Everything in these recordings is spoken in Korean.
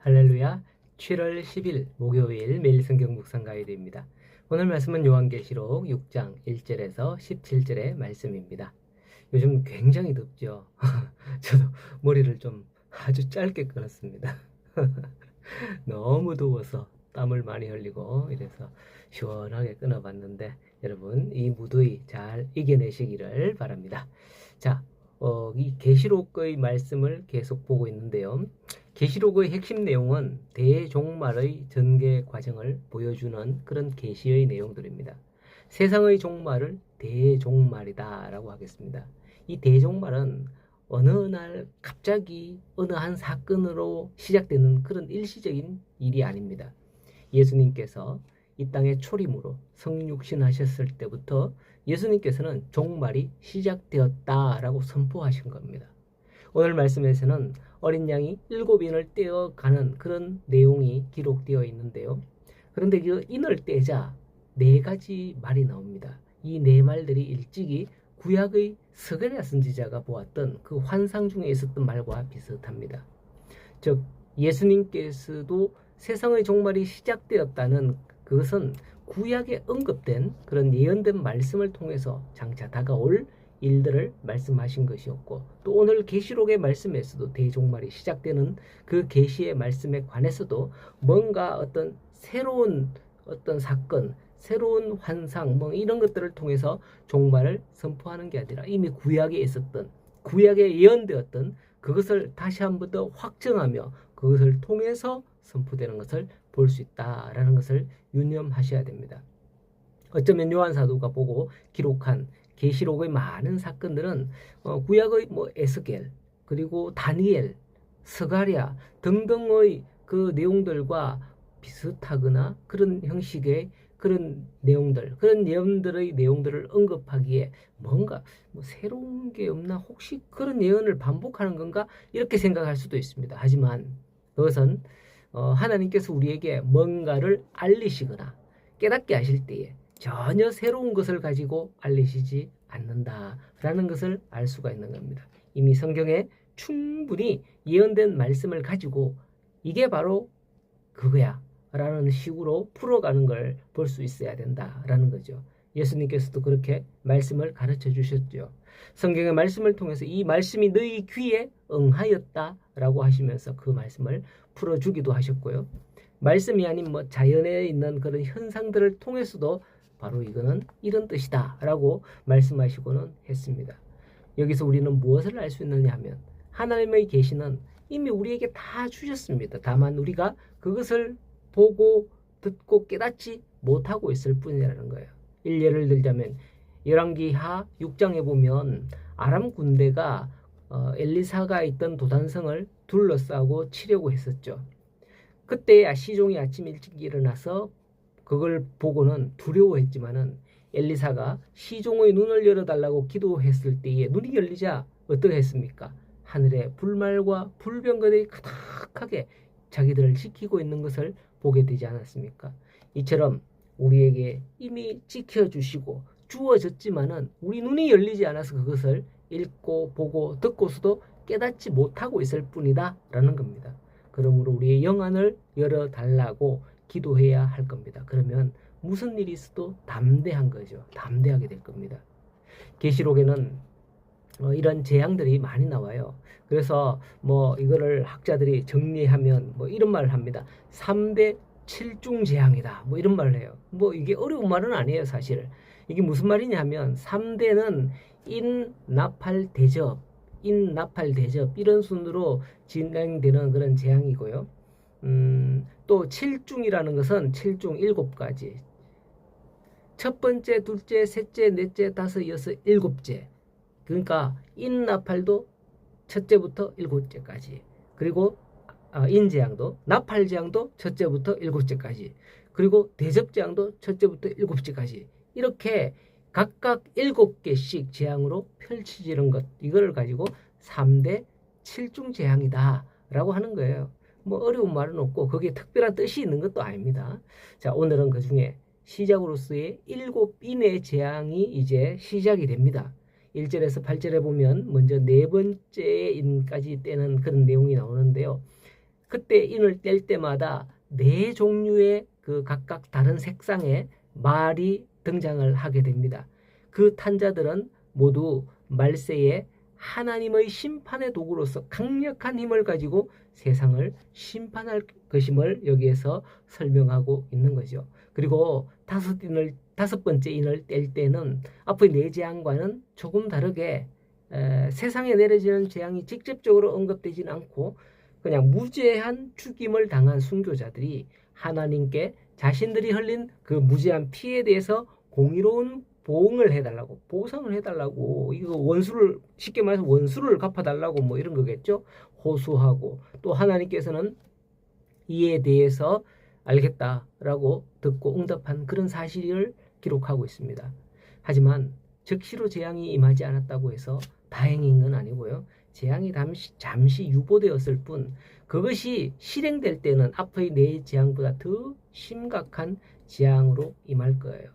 할렐루야. 7월 10일 목요일 매일 성경 묵상 가이드입니다. 오늘 말씀은 요한계시록 6장 1절에서 17절의 말씀입니다. 요즘 굉장히 덥죠. 저도 머리를 좀 아주 짧게 끊었습니다. 너무 더워서 땀을 많이 흘리고 이래서 시원하게 끊어봤는데 여러분 이 무더위 잘 이겨내시기를 바랍니다. 자, 이 계시록의 말씀을 계속 보고 있는데요. 계시록의 핵심 내용은 대종말의 전개 과정을 보여주는 그런 계시의 내용들입니다. 세상의 종말을 대종말이다 라고 하겠습니다. 이 대종말은 어느 날 갑자기 어느 한 사건으로 시작되는 그런 일시적인 일이 아닙니다. 예수님께서 이 땅에 초림으로 성육신하셨을 때부터 예수님께서는 종말이 시작되었다라고 선포하신 겁니다. 오늘 말씀에서는 어린 양이 7인을 떼어가는 그런 내용이 기록되어 있는데요. 그런데 그 인을 떼자 4가지 말이 나옵니다. 이 4말들이 일찍이 구약의 스가랴 선지자가 보았던 그 환상 중에 있었던 말과 비슷합니다. 즉 예수님께서도 세상의 종말이 시작되었다는 그것은 구약에 언급된 그런 예언된 말씀을 통해서 장차 다가올 일들을 말씀하신 것이었고, 또 오늘 계시록의 말씀에서도 대종말이 시작되는 그 계시의 말씀에 관해서도 뭔가 어떤 새로운 어떤 사건, 새로운 환상 이런 것들을 통해서 종말을 선포하는 게 아니라 이미 구약에 있었던, 구약에 예언되었던 그것을 다시 한 번 더 확정하며 그것을 통해서 선포되는 것을 볼 수 있다라는 것을 유념하셔야 됩니다. 어쩌면 요한 사도가 보고 기록한 계시록의 많은 사건들은 구약의 에스겔, 그리고 다니엘, 스가랴 등등의 그 내용들과 비슷하거나 그런 형식의 그런 내용들, 그런 예언들의 내용들을 언급하기에 뭔가 새로운 게 없나, 혹시 그런 예언을 반복하는 건가, 이렇게 생각할 수도 있습니다. 하지만 그것은 하나님께서 우리에게 뭔가를 알리시거나 깨닫게 하실 때에 전혀 새로운 것을 가지고 알리시지 않는다라는 것을 알 수가 있는 겁니다. 이미 성경에 충분히 예언된 말씀을 가지고 이게 바로 그거야 라는 식으로 풀어가는 걸 볼 수 있어야 된다라는 거죠. 예수님께서도 그렇게 말씀을 가르쳐 주셨죠. 성경의 말씀을 통해서 이 말씀이 너희 귀에 응하였다라고 하시면서 그 말씀을 풀어주기도 하셨고요. 말씀이 아닌 자연에 있는 그런 현상들을 통해서도 바로 이거는 이런 뜻이다 라고 말씀하시고는 했습니다. 여기서 우리는 무엇을 알 수 있느냐 하면 하나님의 계시는 이미 우리에게 다 주셨습니다. 다만 우리가 그것을 보고 듣고 깨닫지 못하고 있을 뿐이라는 거예요. 예를 들자면 열왕기하 6장에 보면 아람 군대가 엘리사가 있던 도단성을 둘러싸고 치려고 했었죠. 그때 시종이 아침 일찍 일어나서 그걸 보고는 두려워했지만은 엘리사가 시종의 눈을 열어달라고 기도했을 때에 눈이 열리자 어떻게 했습니까? 하늘에 불말과 불병거들이 가득하게 자기들을 지키고 있는 것을 보게 되지 않았습니까? 이처럼 우리에게 이미 지켜주시고 주어졌지만은 우리 눈이 열리지 않아서 그것을 읽고 보고 듣고서도 깨닫지 못하고 있을 뿐이다 라는 겁니다. 그러므로 우리의 영안을 열어달라고 기도해야 할 겁니다. 그러면 무슨 일이 있어도 담대한 거죠. 담대하게 될 겁니다. 계시록에는 이런 재앙들이 많이 나와요. 그래서 이거를 학자들이 정리하면 이런 말을 합니다. 3대 7중 재앙이다. 이런 말을 해요. 이게 어려운 말은 아니에요, 사실. 이게 무슨 말이냐 하면 3대는 인나팔 대접, 이런 순으로 진행되는 그런 재앙이고요. 또 7중이라는 것은 7중 7가지. 첫 번째, 둘째, 셋째, 넷째, 다섯, 여섯, 일곱째. 그러니까 인나팔도 첫째부터 일곱째까지. 그리고 인재앙도, 나팔재앙도 첫째부터 일곱째까지. 그리고 대접재앙도 첫째부터 일곱째까지. 이렇게 각각 7개씩 재앙으로 펼쳐지는 것, 이거를 가지고 3대 7중 재앙이다 라고 하는 거예요. 어려운 말은 없고 거기에 특별한 뜻이 있는 것도 아닙니다. 자, 오늘은 그 중에 시작으로서의 7인의 재앙이 이제 시작이 됩니다. 1절에서 8절에 보면 먼저 4번째 인까지 떼는 그런 내용이 나오는데요. 그때 인을 뗄 때마다 네 종류의 그 각각 다른 색상의 말이 등장을 하게 됩니다. 그 탄자들은 모두 말세에 하나님의 심판의 도구로서 강력한 힘을 가지고 세상을 심판할 것임을 여기에서 설명하고 있는 거죠. 그리고 다섯 번째 인을 뗄 때는 앞의 네 재앙과는 조금 다르게 세상에 내려지는 재앙이 직접적으로 언급되지는 않고 그냥 무죄한 죽임을 당한 순교자들이 하나님께 자신들이 흘린 그 무죄한 피해에 대해서 공의로운 보응을 해달라고, 보상을 해달라고, 이거 원수를, 쉽게 말해서 원수를 갚아달라고 뭐 이런 거겠죠. 호소하고, 또 하나님께서는 이에 대해서 알겠다라고 듣고 응답한 그런 사실을 기록하고 있습니다. 하지만 즉시로 재앙이 임하지 않았다고 해서 다행인 건 아니고요. 재앙이 잠시 유보되었을 뿐 그것이 실행될 때는 앞의 네 재앙보다 더 심각한 재앙으로 임할 거예요.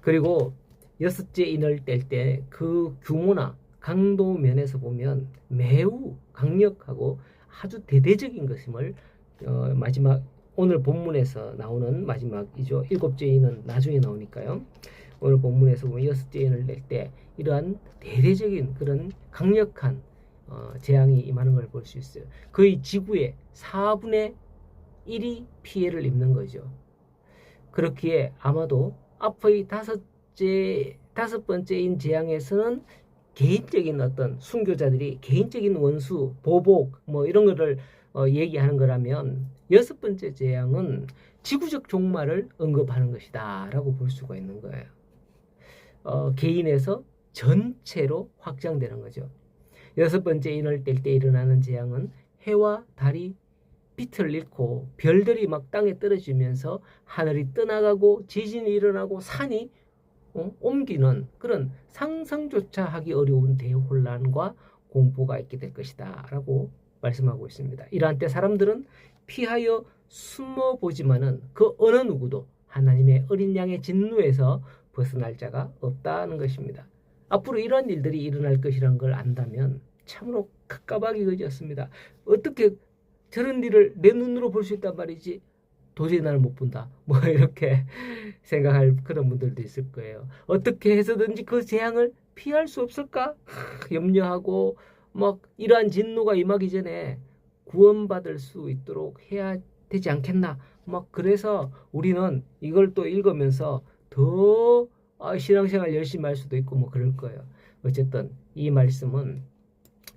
그리고 여섯째 인을 뗄 때 그 규모나 강도 면에서 보면 매우 강력하고 아주 대대적인 것임을 마지막 오늘 본문에서 나오는 마지막이죠. 일곱째 인은 나중에 나오니까요. 오늘 본문에서 보면 여섯째 인을 낼 때 이러한 대대적인 그런 강력한 재앙이 임하는 걸 볼 수 있어요. 거의 지구의 4분의 1이 피해를 입는 거죠. 그렇기에 아마도 앞의 다섯 번째인 재앙에서는 개인적인 어떤 순교자들이 개인적인 원수, 보복 뭐 이런 거를 얘기하는 거라면 여섯 번째 재앙은 지구적 종말을 언급하는 것이다 라고 볼 수가 있는 거예요. 개인에서 전체로 확장되는 거죠. 여섯 번째 인을 뗄 때 일어나는 재앙은 해와 달이 빛을 잃고 별들이 막 땅에 떨어지면서 하늘이 떠나가고 지진이 일어나고 산이 옮기는 그런 상상조차 하기 어려운 대혼란과 공포가 있게 될 것이다 라고 말씀하고 있습니다. 이러한 때 사람들은 피하여 숨어보지만은 그 어느 누구도 하나님의 어린 양의 진노에서 벗어날 자가 없다는 것입니다. 앞으로 이런 일들이 일어날 것이라는 걸 안다면 참으로 깝깝하기 그지없습니다. 어떻게 저런 일을 내 눈으로 볼 수 있단 말이지 도저히 나를 못 본다 뭐 이렇게 생각할 그런 분들도 있을 거예요. 어떻게 해서든지 그 재앙을 피할 수 없을까 염려하고 막 이러한 진노가 임하기 전에 구원받을 수 있도록 해야 되지 않겠나 막 그래서 우리는 이걸 또 읽으면서 더 신앙생활 열심히 할 수도 있고 뭐 그럴 거예요. 어쨌든 이 말씀은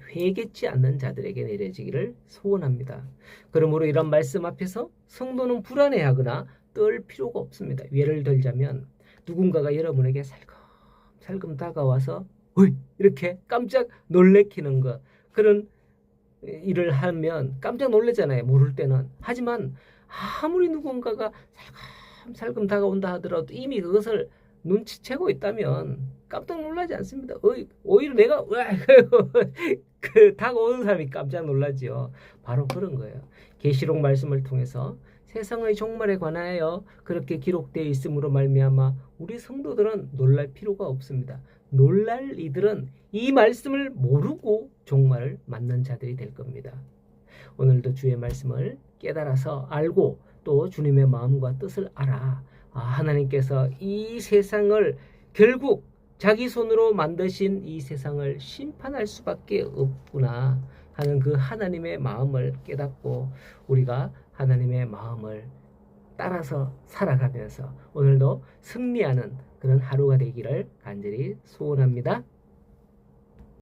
회개치 않는 자들에게 내려지기를 소원합니다. 그러므로 이런 말씀 앞에서 성도는 불안해하거나 떨 필요가 없습니다. 예를 들자면 누군가가 여러분에게 살금 다가와서 이렇게 깜짝 놀래키는 것 그런 일을 하면 깜짝 놀라잖아요. 모를 때는. 하지만 아무리 누군가가 살금 다가온다 하더라도 이미 그것을 눈치채고 있다면 깜짝 놀라지 않습니다. 오히려 내가 그 다가오는 사람이 깜짝 놀라지요. 바로 그런 거예요. 계시록 말씀을 통해서 세상의 종말에 관하여 그렇게 기록되어 있음으로 말미암아 우리 성도들은 놀랄 필요가 없습니다. 놀랄 이들은 이 말씀을 모르고 종말을 맞는 자들이 될 겁니다. 오늘도 주의 말씀을 깨달아서 알고 또 주님의 마음과 뜻을 알아. 하나님께서 이 세상을 결국 자기 손으로 만드신 이 세상을 심판할 수밖에 없구나 하는 그 하나님의 마음을 깨닫고 우리가 하나님의 마음을 따라서 살아가면서 오늘도 승리하는 그런 하루가 되기를 간절히 소원합니다.